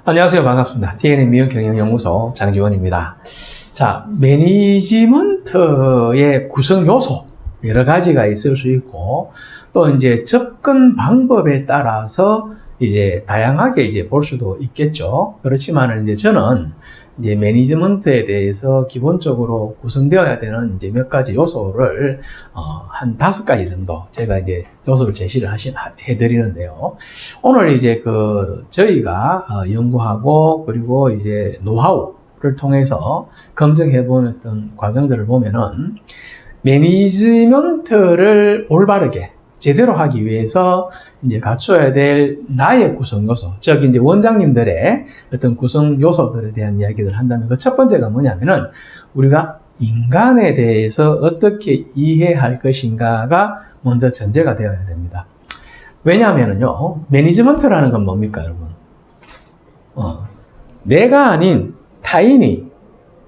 안녕하세요. 반갑습니다. TN의 미용경영연구소 장지원입니다. 자, 매니지먼트의 구성 요소 여러 가지가 있을 수 있고 또 이제 접근 방법에 따라서 이제 다양하게 이제 볼 수도 있겠죠. 그렇지만 이제 저는 이제 매니지먼트에 대해서 기본적으로 구성되어야 되는 이제 몇 가지 요소를 한 5가지 정도 제가 이제 요소를 제시를 해드리는데요. 오늘 이제 저희가 연구하고 그리고 이제 노하우를 통해서 검증해본 어떤 과정들을 보면은 매니지먼트를 올바르게 제대로 하기 위해서 이제 갖춰야 될 나의 구성 요소, 즉 이제 원장님들의 어떤 구성 요소들에 대한 이야기를 한다면 그 첫 번째가 뭐냐면은 우리가 인간에 대해서 어떻게 이해할 것인가가 먼저 전제가 되어야 됩니다. 왜냐하면은요, 매니지먼트라는 건 뭡니까, 여러분? 내가 아닌 타인이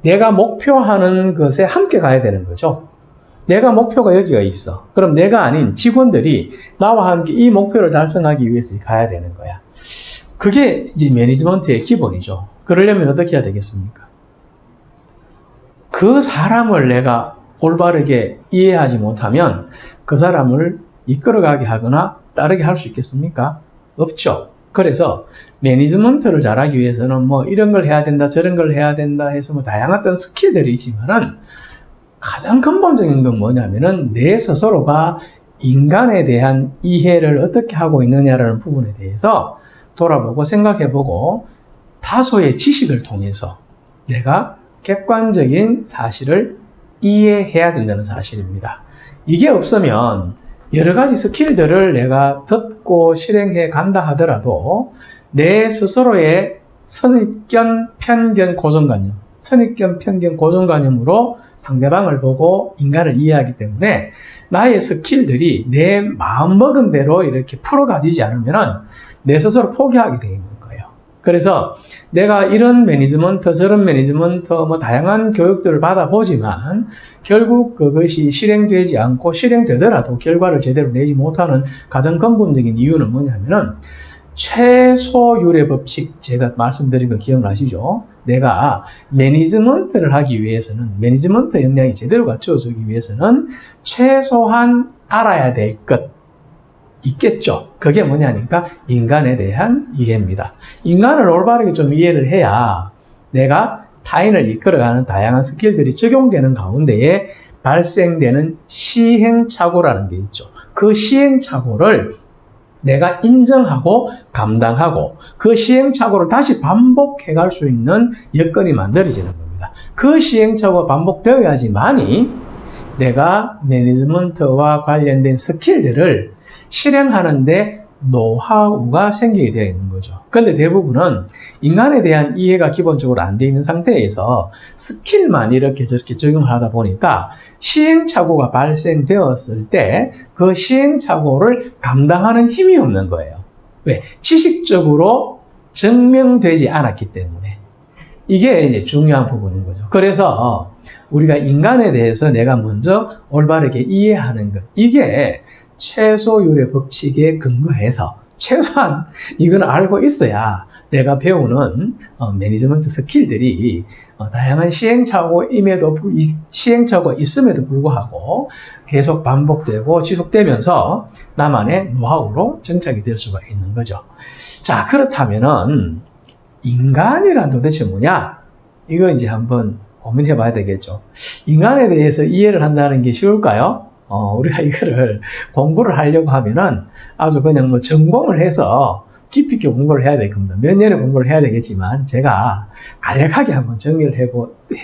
내가 목표하는 것에 함께 가야 되는 거죠. 내가 목표가 여기가 있어. 그럼 내가 아닌 직원들이 나와 함께 이 목표를 달성하기 위해서 가야 되는 거야. 그게 이제 매니지먼트의 기본이죠. 그러려면 어떻게 해야 되겠습니까? 그 사람을 내가 올바르게 이해하지 못하면 그 사람을 이끌어가게 하거나 따르게 할 수 있겠습니까? 없죠. 그래서 매니지먼트를 잘하기 위해서는 뭐 이런 걸 해야 된다, 저런 걸 해야 된다 해서 뭐 다양한 어떤 스킬들이 있지만은 가장 근본적인 건 뭐냐면은 내 스스로가 인간에 대한 이해를 어떻게 하고 있느냐라는 부분에 대해서 돌아보고 생각해보고 다소의 지식을 통해서 내가 객관적인 사실을 이해해야 된다는 사실입니다. 이게 없으면 여러 가지 스킬들을 내가 듣고 실행해 간다 하더라도 내 스스로의 선입견, 편견, 고정관념, 선입견, 편견, 고정관념으로 상대방을 보고 인간을 이해하기 때문에 나의 스킬들이 내 마음먹은 대로 이렇게 풀어가지지 않으면 내 스스로 포기하게 되어 있는 거예요. 그래서 내가 이런 매니지먼트, 저런 매니지먼트, 뭐 다양한 교육들을 받아보지만 결국 그것이 실행되지 않고 실행되더라도 결과를 제대로 내지 못하는 가장 근본적인 이유는 뭐냐면은 최소율의 법칙, 제가 말씀드린 거 기억나시죠? 내가 매니지먼트를 하기 위해서는, 매니지먼트 역량이 제대로 갖춰지기 위해서는 최소한 알아야 될 것 있겠죠? 그게 뭐냐니까 인간에 대한 이해입니다. 인간을 올바르게 좀 이해를 해야 내가 타인을 이끌어가는 다양한 스킬들이 적용되는 가운데에 발생되는 시행착오라는 게 있죠. 그 시행착오를 내가 인정하고 감당하고 그 시행착오를 다시 반복해 갈 수 있는 여건이 만들어지는 겁니다. 그 시행착오가 반복되어야지만이 내가 매니지먼트와 관련된 스킬들을 실행하는데 노하우가 생기게 되어 있는 거죠. 그런데 대부분은 인간에 대한 이해가 기본적으로 안 되어 있는 상태에서 스킬만 이렇게 저렇게 적용을 하다 보니까 시행착오가 발생되었을 때 그 시행착오를 감당하는 힘이 없는 거예요. 왜? 지식적으로 증명되지 않았기 때문에. 이게 이제 중요한 부분인 거죠. 그래서 우리가 인간에 대해서 내가 먼저 올바르게 이해하는 것, 이게 최소율의 법칙에 근거해서 최소한 이건 알고 있어야 내가 배우는 매니지먼트 스킬들이 다양한 시행착오가 있음에도 불구하고 계속 반복되고 지속되면서 나만의 노하우로 정착이 될 수가 있는 거죠. 자, 그렇다면은 인간이란 도대체 뭐냐? 이거 이제 한번 고민해 봐야 되겠죠. 인간에 대해서 이해를 한다는 게 쉬울까요? 우리가 이거를 공부를 하려고 하면은 아주 그냥 뭐 전공을 해서 깊이 있게 공부를 해야 될 겁니다. 몇 년의 공부를 해야 되겠지만 제가 간략하게 한번 정리를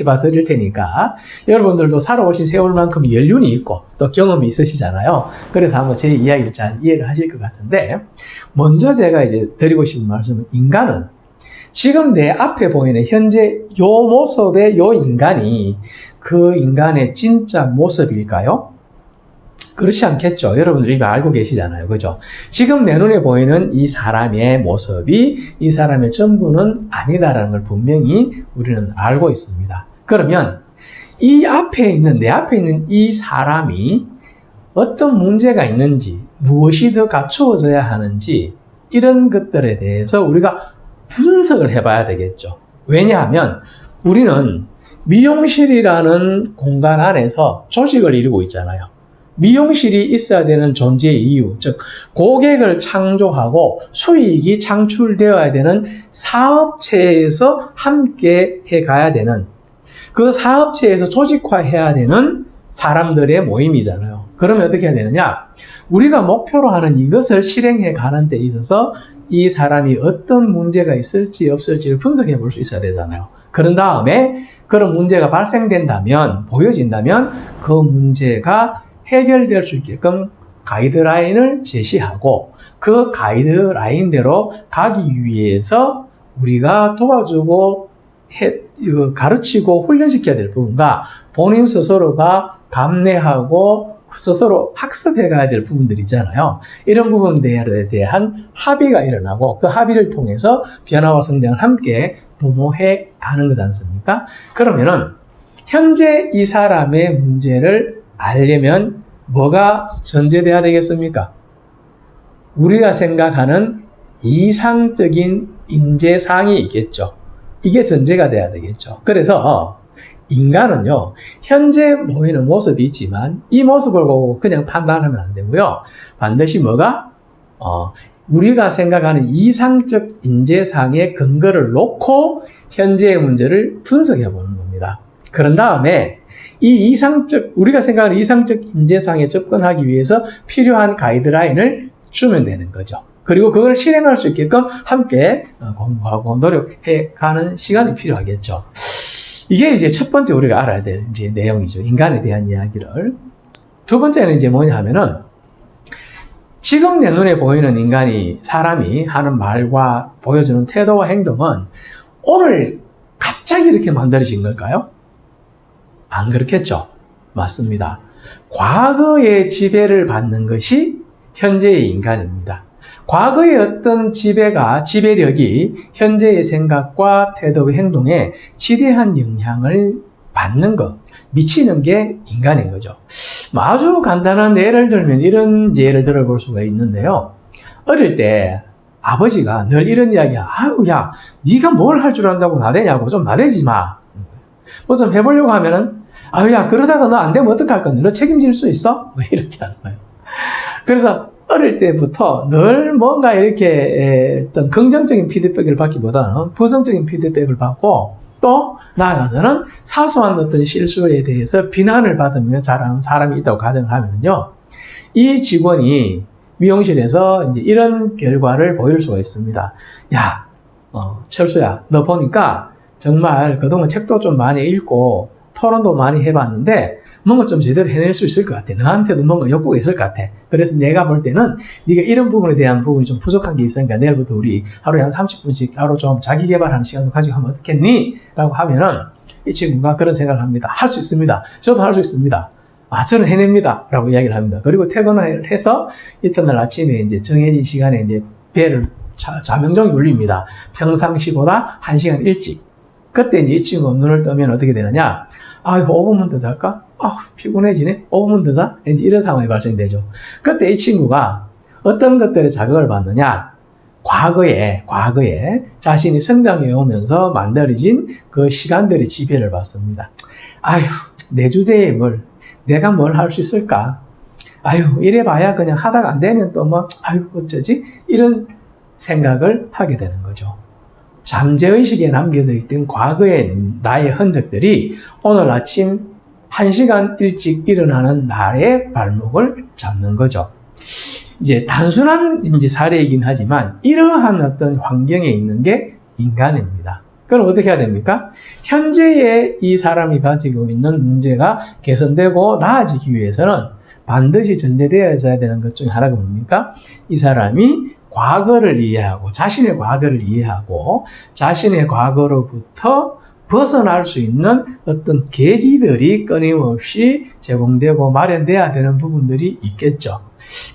해봐 드릴 테니까 여러분들도 살아오신 세월만큼 연륜이 있고 또 경험이 있으시잖아요. 그래서 한번 제 이야기를 잘 이해를 하실 것 같은데 먼저 제가 이제 드리고 싶은 말씀은 인간은 지금 내 앞에 보이는 현재 요 모습의 요 인간이 그 인간의 진짜 모습일까요? 그렇지 않겠죠. 여러분들이 이미 알고 계시잖아요. 그죠? 지금 내 눈에 보이는 이 사람의 모습이 이 사람의 전부는 아니다라는 걸 분명히 우리는 알고 있습니다. 그러면 이 앞에 있는, 내 앞에 있는 이 사람이 어떤 문제가 있는지, 무엇이 더 갖추어져야 하는지, 이런 것들에 대해서 우리가 분석을 해봐야 되겠죠. 왜냐하면 우리는 미용실이라는 공간 안에서 조직을 이루고 있잖아요. 미용실이 있어야 되는 존재의 이유, 즉 고객을 창조하고 수익이 창출되어야 되는 사업체에서 함께 해가야 되는, 그 사업체에서 조직화해야 되는 사람들의 모임이잖아요. 그러면 어떻게 해야 되느냐? 우리가 목표로 하는 이것을 실행해 가는 데 있어서 이 사람이 어떤 문제가 있을지 없을지를 분석해 볼 수 있어야 되잖아요. 그런 다음에 그런 문제가 발생된다면, 보여진다면 그 문제가 해결될 수 있게끔 가이드라인을 제시하고 그 가이드라인대로 가기 위해서 우리가 도와주고 가르치고 훈련시켜야 될 부분과 본인 스스로가 감내하고 스스로 학습해 가야 될 부분들이 있잖아요. 이런 부분들에 대한 합의가 일어나고 그 합의를 통해서 변화와 성장을 함께 도모해 가는 거지 않습니까? 그러면은 현재 이 사람의 문제를 알려면 뭐가 전제돼야 되겠습니까? 우리가 생각하는 이상적인 인재상이 있겠죠. 이게 전제가 돼야 되겠죠. 그래서 인간은요, 현재 보이는 모습이 있지만 이 모습을 보고 그냥 판단하면 안 되고요. 반드시 뭐가? 우리가 생각하는 이상적 인재상의 근거를 놓고 현재의 문제를 분석해 보는 겁니다. 그런 다음에 이 우리가 생각하는 이상적 인재상에 접근하기 위해서 필요한 가이드라인을 주면 되는 거죠. 그리고 그걸 실행할 수 있게끔 함께 공부하고 노력해 가는 시간이 필요하겠죠. 이게 이제 첫 번째 우리가 알아야 될 이제 내용이죠. 인간에 대한 이야기를. 두 번째는 이제 뭐냐 하면은 지금 내 눈에 보이는 사람이 하는 말과 보여주는 태도와 행동은 오늘 갑자기 이렇게 만들어진 걸까요? 안 그렇겠죠? 맞습니다. 과거의 지배를 받는 것이 현재의 인간입니다. 과거의 어떤 지배력이 현재의 생각과 태도의 행동에 지대한 영향을 받는 것, 미치는 게 인간인 거죠. 아주 간단한 예를 들면 이런 예를 들어볼 수가 있는데요. 어릴 때 아버지가 늘 이런 이야기야. 아유, 야, 네가 뭘 할 줄 안다고 나대냐고. 좀 나대지 마. 뭐 좀 해보려고 하면은, 아유, 야, 그러다가 너 안 되면 어떡할 건데? 너 책임질 수 있어? 뭐 이렇게 하는 거예요. 그래서 어릴 때부터 늘 뭔가 이렇게 어떤 긍정적인 피드백을 받기보다는 부정적인 피드백을 받고 또 나아가서는 사소한 어떤 실수에 대해서 비난을 받으며 자라는 사람이 있다고 가정을 하면요. 이 직원이 미용실에서 이제 이런 결과를 보일 수가 있습니다. 야, 철수야, 너 보니까 정말 그동안 책도 좀 많이 읽고 토론도 많이 해봤는데 뭔가 좀 제대로 해낼 수 있을 것 같아. 너한테도 뭔가 욕구가 있을 것 같아. 그래서 내가 볼 때는 네가 이런 부분에 대한 부분이 좀 부족한 게 있으니까 내일부터 우리 하루에 한 30분씩 따로 좀 자기 개발하는 시간도 가지고 하면 어떻겠니? 라고 하면은 이 친구가 그런 생각을 합니다. 할 수 있습니다. 저도 할 수 있습니다. 저는 해냅니다. 라고 이야기를 합니다. 그리고 퇴근을 해서 이튿날 아침에 이제 정해진 시간에 이제 배를 좌명종이 울립니다. 평상시보다 1시간 일찍. 그때 이제 이 친구가 눈을 뜨면 어떻게 되느냐? 이거 5분만 더 잘까? 피곤해지네? 5분만 더 자? 이제 이런 상황이 발생되죠. 그때 이 친구가 어떤 것들의 자극을 받느냐? 과거에 자신이 성장해 오면서 만들어진 그 시간들의 지배를 받습니다. 내 주제에 내가 뭘 할 수 있을까? 이래봐야 그냥 하다가 안 되면 또 어쩌지? 이런 생각을 하게 되는 거죠. 잠재의식에 남겨져 있던 과거의 나의 흔적들이 오늘 아침 1시간 일찍 일어나는 나의 발목을 잡는 거죠. 이제 단순한 사례이긴 하지만 이러한 어떤 환경에 있는 게 인간입니다. 그럼 어떻게 해야 됩니까? 현재의 이 사람이 가지고 있는 문제가 개선되고 나아지기 위해서는 반드시 전제되어야 되는 것 중에 하나가 뭡니까? 이 사람이 과거를 이해하고 자신의 과거를 이해하고 자신의 과거로부터 벗어날 수 있는 어떤 계기들이 끊임없이 제공되고 마련돼야 되는 부분들이 있겠죠.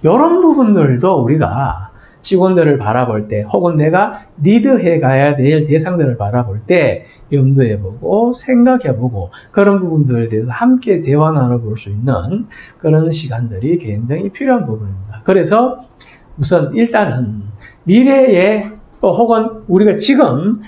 이런 부분들도 우리가 직원들을 바라볼 때 혹은 내가 리드해 가야 될 대상들을 바라볼 때 염두해보고 생각해보고 그런 부분들에 대해서 함께 대화 나눠볼 수 있는 그런 시간들이 굉장히 필요한 부분입니다. 그래서 우선 일단은 미래에 혹은 우리가 지금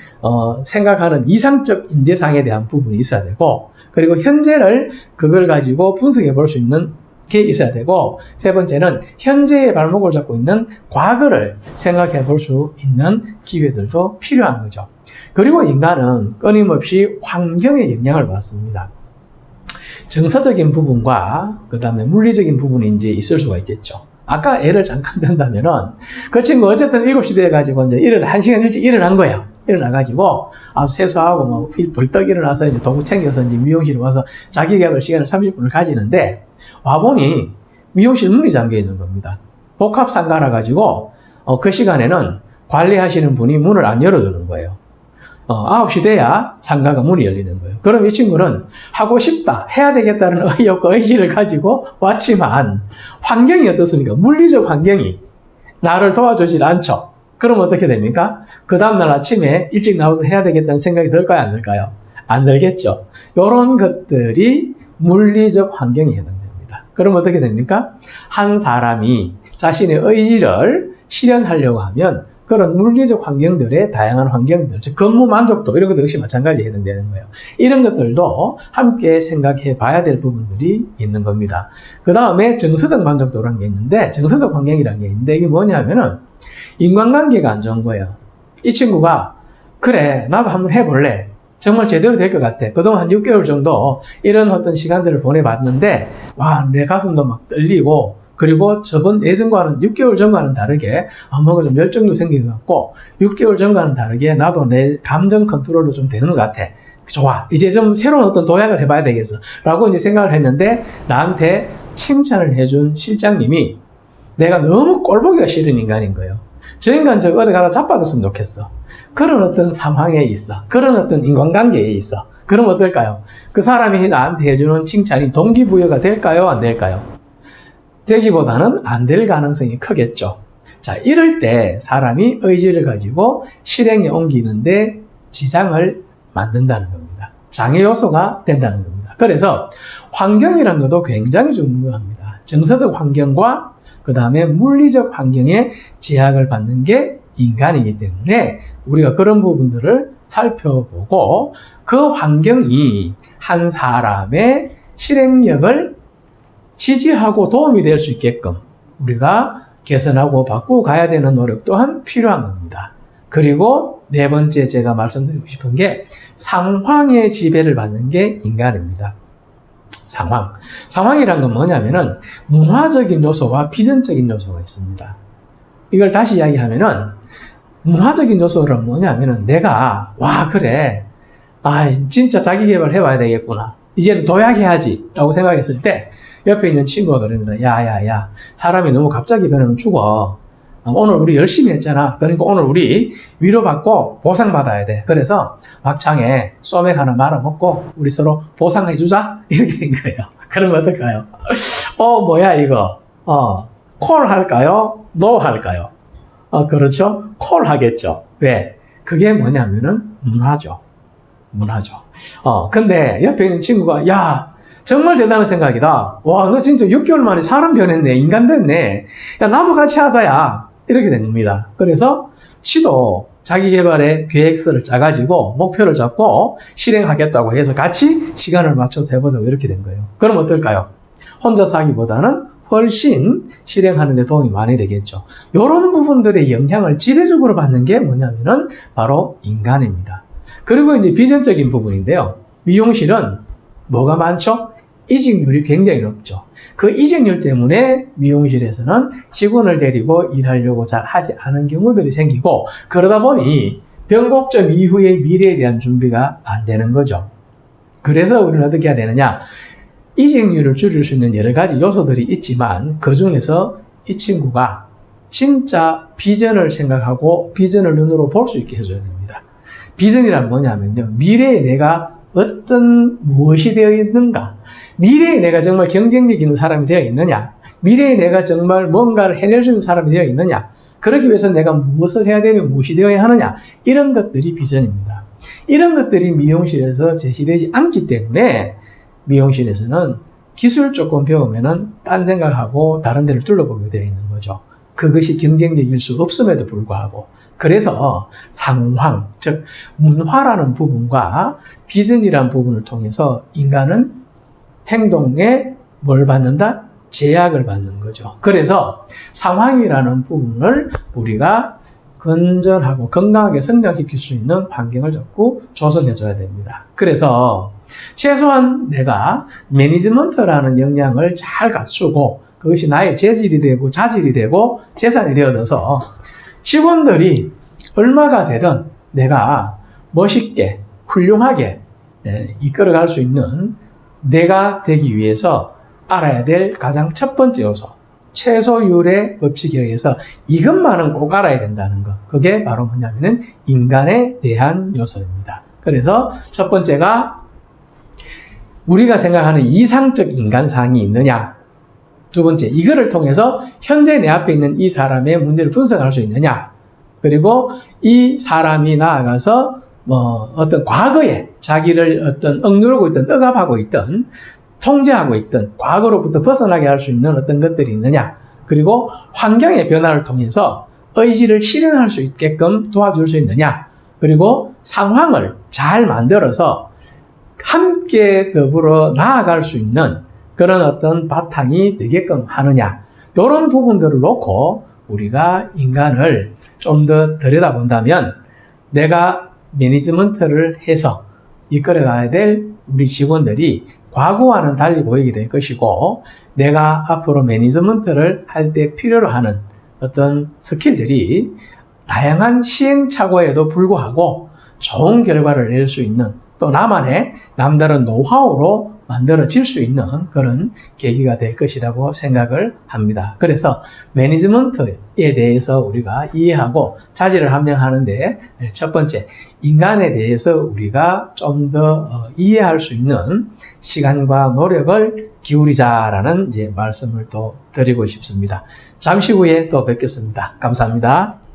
생각하는 이상적 인재상에 대한 부분이 있어야 되고, 그리고 현재를 그걸 가지고 분석해 볼 수 있는 게 있어야 되고, 세 번째는 현재의 발목을 잡고 있는 과거를 생각해 볼 수 있는 기회들도 필요한 거죠. 그리고 인간은 끊임없이 환경의 영향을 받습니다. 정서적인 부분과 그 다음에 물리적인 부분이 이제 있을 수가 있겠죠. 아까 예를 잠깐 든다면은 그 친구 어쨌든 7시 돼가지고 이제 1시간 일찍 일어난 거예요. 일어나가지고 아주 세수하고 뭐 벌떡 일어나서 이제 도구 챙겨서 이제 미용실에 와서 자기 개발 시간을 30분을 가지는데 와보니 미용실 문이 잠겨 있는 겁니다. 복합 상가라 가지고 그 시간에는 관리하시는 분이 문을 안 열어두는 거예요. 9시 돼야 상가가 문이 열리는 거예요. 그럼 이 친구는 하고 싶다, 해야 되겠다는 의욕과 의지를 가지고 왔지만 환경이 어떻습니까? 물리적 환경이 나를 도와주질 않죠. 그럼 어떻게 됩니까? 그 다음날 아침에 일찍 나와서 해야 되겠다는 생각이 들까요? 안 들까요? 안 들겠죠. 이런 것들이 물리적 환경에 해당됩니다. 그럼 어떻게 됩니까? 한 사람이 자신의 의지를 실현하려고 하면 그런 물리적 환경들의 다양한 환경들, 즉 근무 만족도 이런 것도 역시 마찬가지에 해당되는 거예요. 이런 것들도 함께 생각해 봐야 될 부분들이 있는 겁니다. 그 다음에 정서적 만족도라는 게 있는데, 정서적 환경이라는 게 있는데, 이게 뭐냐면은 인간관계가 안 좋은 거예요. 이 친구가 그래 나도 한번 해볼래, 정말 제대로 될 것 같아, 그동안 한 6개월 정도 이런 어떤 시간들을 보내봤는데 와 내 가슴도 막 떨리고, 그리고 저번 예전과는 6개월 전과는 다르게 뭔가 좀 열정도 생긴 것 같고, 6개월 전과는 다르게 나도 내 감정 컨트롤도 좀 되는 것 같아, 좋아, 이제 좀 새로운 어떤 도약을 해봐야 되겠어 라고 이제 생각을 했는데, 나한테 칭찬을 해준 실장님이 내가 너무 꼴보기가 싫은 인간인 거예요. 저 인간 저 어디 가다 자빠졌으면 좋겠어. 그런 어떤 상황에 있어, 그런 어떤 인간관계에 있어. 그럼 어떨까요? 그 사람이 나한테 해주는 칭찬이 동기부여가 될까요? 안 될까요? 되기보다는 안 될 가능성이 크겠죠. 자, 이럴 때 사람이 의지를 가지고 실행에 옮기는데 지장을 만든다는 겁니다. 장애 요소가 된다는 겁니다. 그래서 환경이라는 것도 굉장히 중요합니다. 정서적 환경과 그 다음에 물리적 환경에 제약을 받는 게 인간이기 때문에 우리가 그런 부분들을 살펴보고 그 환경이 한 사람의 실행력을 지지하고 도움이 될 수 있게끔 우리가 개선하고 바꾸고 가야 되는 노력 또한 필요한 겁니다. 그리고 네 번째 제가 말씀드리고 싶은 게 상황의 지배를 받는 게 인간입니다. 상황이란 건 뭐냐면은 문화적인 요소와 비전적인 요소가 있습니다. 이걸 다시 이야기하면은 문화적인 요소는 뭐냐면은 내가 그래 진짜 자기 개발 해봐야 되겠구나, 이제는 도약해야지 라고 생각했을 때 옆에 있는 친구가 그럽니다. 야, 사람이 너무 갑자기 변하면 죽어. 오늘 우리 열심히 했잖아. 그러니까 오늘 우리 위로받고 보상받아야 돼. 그래서 막창에 소맥 하나 말아먹고 우리 서로 보상해주자. 이렇게 된 거예요. 그러면 어떨까요? 뭐야 이거. 콜 할까요? 노 할까요? 그렇죠? 콜 하겠죠. 왜? 그게 뭐냐면은 문화죠. 근데 옆에 있는 친구가 야, 정말 대단한 생각이다. 와, 너 진짜 6개월 만에 사람 변했네. 인간 됐네. 야, 나도 같이 하자야. 이렇게 된 겁니다. 그래서 지도 자기 개발의 계획서를 짜가지고 목표를 잡고 실행하겠다고 해서 같이 시간을 맞춰서 해보자고 이렇게 된 거예요. 그럼 어떨까요? 혼자서 하기보다는 훨씬 실행하는 데 도움이 많이 되겠죠. 이런 부분들의 영향을 지배적으로 받는 게 뭐냐면은 바로 인간입니다. 그리고 이제 비전적인 부분인데요. 미용실은 뭐가 많죠? 이직률이 굉장히 높죠. 그 이직률 때문에 미용실에서는 직원을 데리고 일하려고 잘 하지 않은 경우들이 생기고, 그러다 보니 변곡점 이후의 미래에 대한 준비가 안 되는 거죠. 그래서 우리는 어떻게 해야 되느냐? 이직률을 줄일 수 있는 여러 가지 요소들이 있지만 그 중에서 이 친구가 진짜 비전을 생각하고 비전을 눈으로 볼 수 있게 해줘야 됩니다. 비전이란 뭐냐면요, 미래에 내가 무엇이 되어 있는가, 미래에 내가 정말 경쟁력 있는 사람이 되어 있느냐, 미래에 내가 정말 뭔가를 해낼 수 있는 사람이 되어 있느냐, 그러기 위해서 내가 무엇을 해야 되며 무엇이 되어야 하느냐, 이런 것들이 비전입니다. 이런 것들이 미용실에서 제시되지 않기 때문에 미용실에서는 기술 조금 배우면은 딴 생각하고 다른 데를 둘러보게 되어 있는 거죠. 그것이 경쟁력일 수 없음에도 불구하고. 그래서 상황, 즉 문화라는 부분과 비전이라는 부분을 통해서 인간은 행동에 뭘 받는다? 제약을 받는 거죠. 그래서 상황이라는 부분을 우리가 건전하고 건강하게 성장시킬 수 있는 환경을 자꾸 조성해줘야 됩니다. 그래서 최소한 내가 매니지먼트라는 역량을 잘 갖추고 그것이 나의 재질이 되고 자질이 되고 재산이 되어져서 직원들이 얼마가 되든 내가 멋있게 훌륭하게 이끌어갈 수 있는 내가 되기 위해서 알아야 될 가장 첫 번째 요소, 최소율의 법칙에 의해서 이것만은 꼭 알아야 된다는 것. 그게 바로 뭐냐면은 인간에 대한 요소입니다. 그래서 첫 번째가 우리가 생각하는 이상적 인간상이 있느냐. 두 번째, 이거를 통해서 현재 내 앞에 있는 이 사람의 문제를 분석할 수 있느냐. 그리고 이 사람이 나아가서 어떤 과거에 자기를 어떤 억누르고 있던, 억압하고 있던, 통제하고 있던 과거로부터 벗어나게 할 수 있는 어떤 것들이 있느냐. 그리고 환경의 변화를 통해서 의지를 실현할 수 있게끔 도와줄 수 있느냐. 그리고 상황을 잘 만들어서 함께 더불어 나아갈 수 있는 그런 어떤 바탕이 되게끔 하느냐. 이런 부분들을 놓고 우리가 인간을 좀 더 들여다본다면 내가 매니지먼트를 해서 이끌어가야 될 우리 직원들이 과거와는 달리 보이게 될 것이고 내가 앞으로 매니지먼트를 할 때 필요로 하는 어떤 스킬들이 다양한 시행착오에도 불구하고 좋은 결과를 낼 수 있는 또 나만의 남다른 노하우로 만들어질 수 있는 그런 계기가 될 것이라고 생각을 합니다. 그래서 매니지먼트에 대해서 우리가 이해하고 자질을 함양하는데 첫 번째, 인간에 대해서 우리가 좀 더 이해할 수 있는 시간과 노력을 기울이자라는 이제 말씀을 또 드리고 싶습니다. 잠시 후에 또 뵙겠습니다. 감사합니다.